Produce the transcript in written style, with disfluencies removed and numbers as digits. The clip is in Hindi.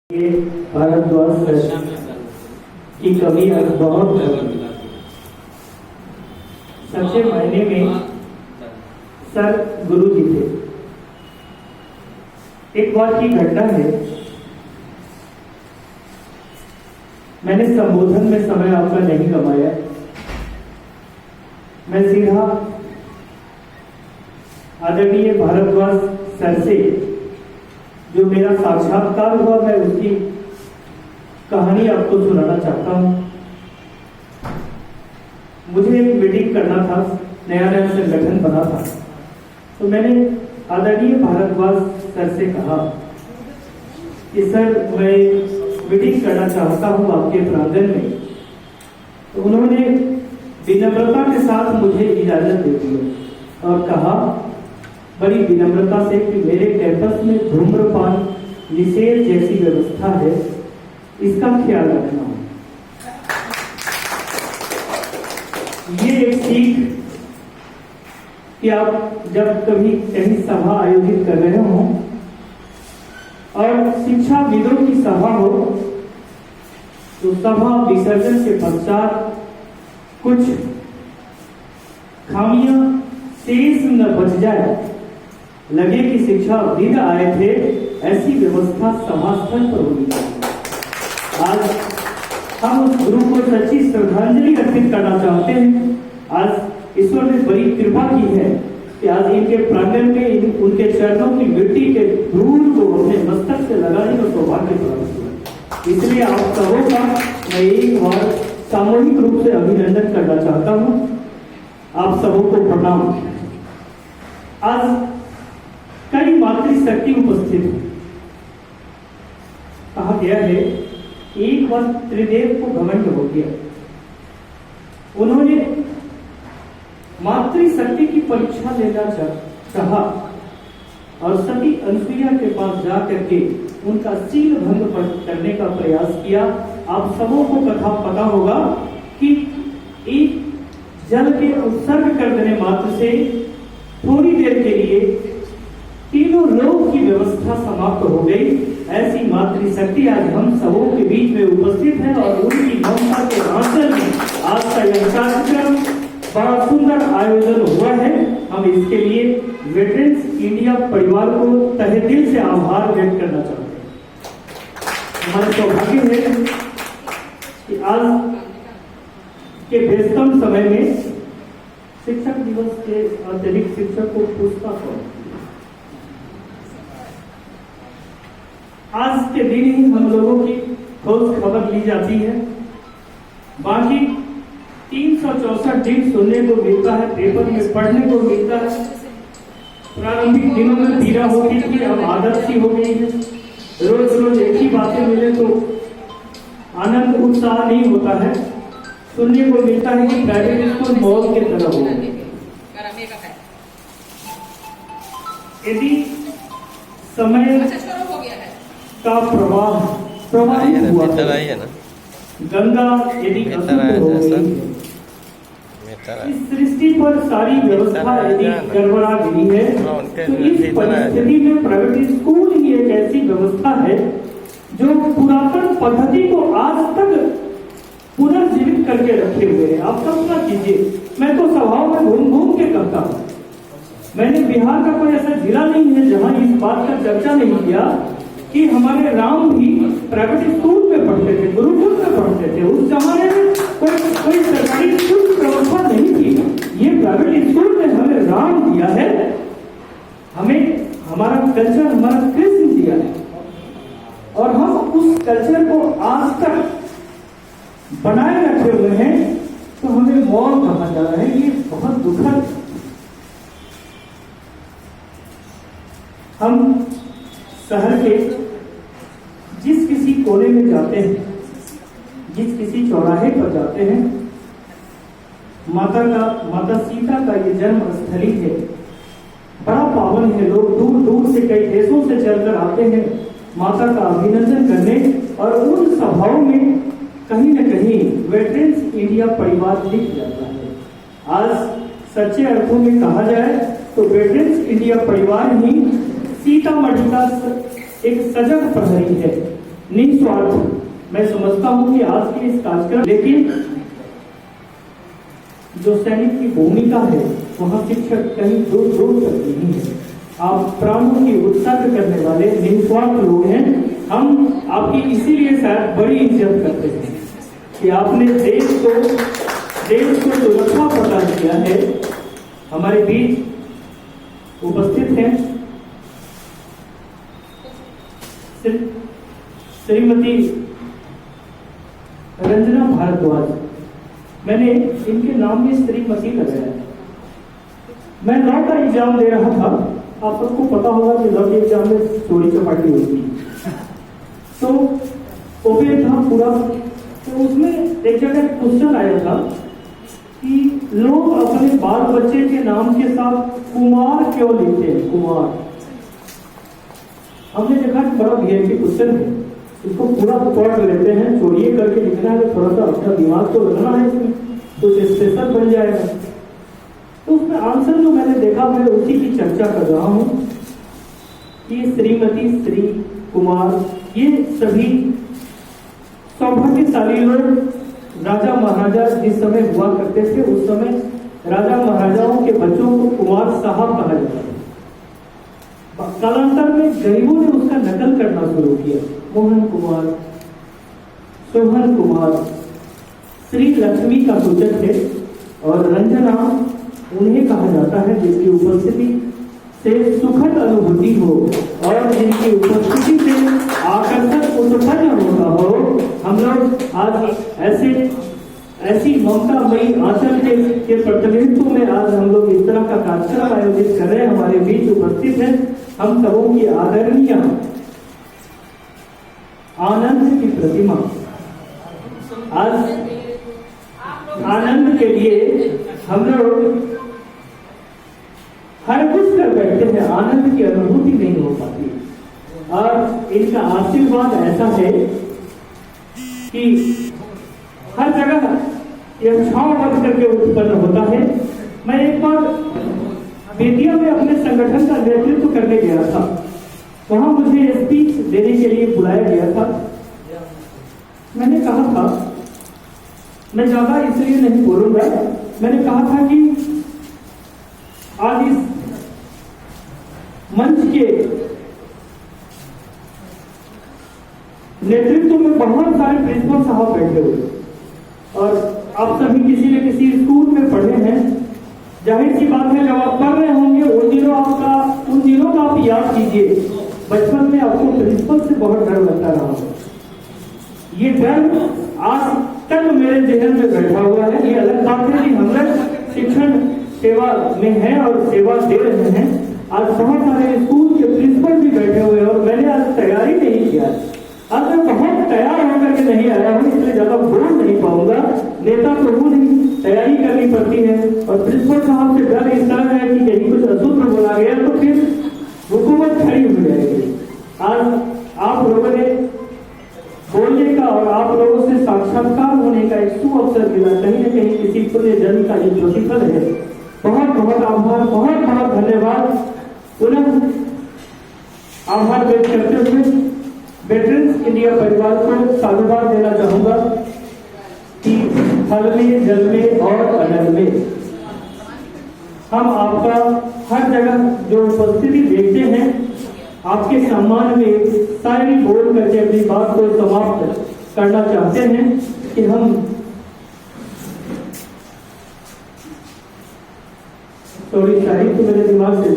ये भारतवर्ष की कमी बहुत है। सच्चे मायने में सर गुरु जी थे। एक बार की घटना है, मैंने संबोधन में समय आपका नहीं गंवाया, मैं सीधा आदरणीय भारतवर्ष सर से जो मेरा साक्षात्कार हुआ मैं उसकी कहानी आपको सुनाना चाहता हूं। मुझे एक मीटिंग करना था, नया नया संगठन बना था, तो मैंने आदरणीय भारतवर्ष सर से कहा कि सर मैं मीटिंग करना चाहता हूं आपके प्रांगण में। तो उन्होंने विनम्रता के साथ मुझे इजाजत दे दी और कहा बड़ी विनम्रता से कि मेरे कैंपस में धूम्रपान निषेध जैसी व्यवस्था है, इसका ख्याल रखना हो। ये एक सीख कि आप जब कभी कहीं सभा आयोजित कर रहे हो और शिक्षाविदों की सभा हो तो सभा विसर्जन के पश्चात कुछ खामियां शेष न बच जाए, लगे कि शिक्षाविद आए थे, ऐसी व्यवस्था सभास्थल पर होनी चाहिए। आज हम उस गुरु को सच्ची श्रद्धांजलि अर्पित करना चाहते हैं। आज ईश्वर ने बड़ी कृपा की है कि आज इनके प्रांगण में उनके चरणों की मिट्टी के धूल को अपने मस्तक से लगाने का सौभाग्य प्राप्त हुआ। इसलिए आप सबों का मैं एक बार सामूहिक रूप से अभिनंदन करना चाहता हूं। आप सबों को प्रणाम। आज कई मातृशक्ति उपस्थित है। कहा गया है एक बार त्रिदेव को घमंड हो गया, उन्होंने मातृशक्ति की परीक्षा लेना चाहा और सती अनसुईया के पास जा करके उनका शील भंग करने का प्रयास किया। आप सबों को कथा पता होगा कि एक जल के उत्सर्ग कर देने मात्र से थोड़ी देर के लिए तीनों लोक की व्यवस्था समाप्त हो गई। ऐसी मातृशक्ति आज हम सबों के बीच में उपस्थित है और उनकी ममता के आंचल में आज का यह कार्यक्रम बड़ा सुंदर आयोजन हुआ है। हम इसके लिए वेटरन्स इंडिया परिवार को तहे दिल से आभार व्यक्त करना चाहते हैं। हमारा सौभाग्य है कि आज के व्यस्तम समय में शिक्षक दिवस के अतिरिक्त शिक्षक को पुरस्कार हो। आज के दिन ही हम लोगों की खोज खबर ली जाती है, बाकी 364 दिन सुनने को मिलता है, पेपर में पढ़ने को मिलता है। प्रारंभिक दिनों में पीड़ा होती थी, अब आदत सी हो गई है। रोज रोज एक ही बातें मिले तो आनंद उत्साह नहीं होता है। सुनने को मिलता है कि प्राइवेट स्कूल मॉल की तरह हो। यदि समय का प्रवाहित हुआ है, गंगा यदि अशुद्ध हो गई, इस सृष्टि पर सारी व्यवस्था यदि गड़बड़ा गई है, तो इस परिस्थिति में प्राइवेट स्कूल ही एक ऐसी व्यवस्था है जो पुरातन पद्धति को आज तक पुनर्जीवित करके रखे हुए हैं। आप कल्पना कीजिए, मैं तो सभाओं में घूम घूम के करता हूँ। मैंने बिहार का कोई ऐसा जिला नहीं है जहाँ इस बात का चर्चा नहीं किया कि हमारे राम भी प्राइवेट स्कूल में पढ़ते थे, गुरुकुल में पढ़ते थे। उस जमाने में कोई सरकारी स्कूल की व्यवस्था नहीं थी। ये प्राइवेट स्कूल ने हमें राम दिया है, हमें हमारा कल्चर, हमारा कृष्ण दिया है और हम उस कल्चर को आज तक बनाए रखे हुए हैं, तो हमें मौत कहा जा रहा है। ये बहुत दुखद। हम शहर के जिस किसी कोने में जाते हैं, जिस किसी चौराहे पर जाते हैं, माता सीता का ये जन्म स्थली है, बड़ा पावन है। लोग दूर दूर से कई देशों से चलकर आते हैं माता का अभिनंदन करने और उन सभाओं में कहीं न कहीं वेटरन्स इंडिया परिवार दिख जाता है। आज सच्चे अर्थों में कहा जाए तो वेटरन्स इंडिया परिवार ही सीतामढ़ी का एक सजग प्रहरी है। निस्वार्थ मैं समझता हूं कि आज के इस कार्यक्रम, लेकिन जो सैनिक की भूमिका है वहां शिक्षक कहीं दूर दूर तक नहीं है। आप प्राणों की उत्सर्ग करने वाले निस्वार्थ लोग हैं। हम आपकी इसीलिए शायद बड़ी इज्जत करते हैं कि आपने देश को सुरक्षा प्रदान किया है। हमारे बीच उपस्थित हैं श्रीमती रंजना भारद्वाज। मैंने इनके नाम में श्रीमती लगाया। मैं लॉ का एग्जाम दे रहा था। आप सबको पता होगा कि लॉ के एग्जाम में चोरी चपाटी होती है, तो ओपन था पूरा। तो उसमें एक जगह क्वेश्चन आया था कि लोग अपने बाल बच्चे के नाम के साथ कुमार क्यों लिखते हैं, कुमार। हमने देखा कि बड़ा वीआईपी क्वेश्चन है, इसको पूरा पढ़ लेते हैं। चोरी करके लिखना है, थोड़ा सा अपना दिमाग तो लगना है, इसमें कुछ स्पेशल बन जाएगा। तो उसमें आंसर जो मैंने देखा, मैं उसी की चर्चा कर रहा हूं कि श्रीमती, श्री, कुमार, ये सभी सौभाग्यशाली लोग राजा महाराजा जिस समय हुआ करते थे, उस समय राजा महाराजाओं के बच्चों को कुमार साहब कहा जाता था। कालांतर में गरीबों ने उसका नकल करना शुरू किया। मोहन कुमार, सोहन कुमार श्री लक्ष्मी का सूचक है, और रंजना उन्हें कहा जाता है जिनकी उपस्थिति से सुखद अनुभूति हो और जिनकी उपस्थिति से आकर्षक उत्पन्न होता हो। हम लोग आज ऐसी ममतामयी आंचल के प्रतिनिधित्व में आज हम लोग इस तरह का कार्यक्रम आयोजित कर रहे हैं। हमारे बीच उपस्थित हैं हम सबों की आदरणीय आनंद की प्रतिमा। आज आनंद के लिए हम लोग हर कुछ कर बैठते हैं, आनंद की अनुभूति नहीं हो पाती। और इनका आशीर्वाद ऐसा है कि हर जगह यह छाव बन करके उत्पन्न होता है। मैं एक बार बेतिया में अपने संगठन का नेतृत्व करने गया था। वहां मुझे स्पीच देने के लिए बुलाया गया था। मैंने कहा था, मैं ज्यादा इसलिए नहीं बोलूंगा, मैंने कहा था कि आज इस मंच के नेतृत्व में बहुत सारे प्रिंसिपल साहब बैठे हुए, और आप सभी किसी न किसी स्कूल में पढ़े हैं। जाहिर सी बात है, जब आप पढ़ रहे होंगे उन दिनों का आप याद कीजिए। बचपन में आपको प्रिंसिपल से बहुत डर लगता रहा। ये डर आज तक मेरे जहन में बैठा हुआ है। ये अलग बात है कि हम लोग शिक्षण सेवा में हैं और सेवा दे रहे हैं। आज बहुत सारे स्कूल के प्रिंसिपल भी बैठे हुए हैं, और मैंने आज तैयारी नहीं किया। आज मैं बहुत तैयार होकर के नहीं आया हूँ, इसलिए ज्यादा बोल नहीं पाऊंगा। नेता तो हूँ नहीं, तैयारी करनी पड़ती है। और प्रिंसिपल साहब से डर इस तरह है कि कहीं कुछ अशुद्ध बोला गया तो फिर हुकूमत खड़ी हो जाएगी। आज आप लोगों ने बोलने का और आप लोगों से साक्षात्कार होने का एक सुअवसर मिला। कहीं न कहीं किसी पुण्य जन का ये प्रतिफल है। बहुत बहुत आभार, बहुत बहुत धन्यवाद। पुनः आभार व्यक्त करते हुए वेटरन्स इंडिया परिवार को साधुवाद देना चाहूंगा कि फल में, जल में और अनल में हम आपका हर जगह जो उपस्थिति देखते हैं, आपके सम्मान में शायरी बोल करके अपनी बात को समाप्त करना चाहते हैं कि हम थोड़ी शायरी तो मेरे दिमाग से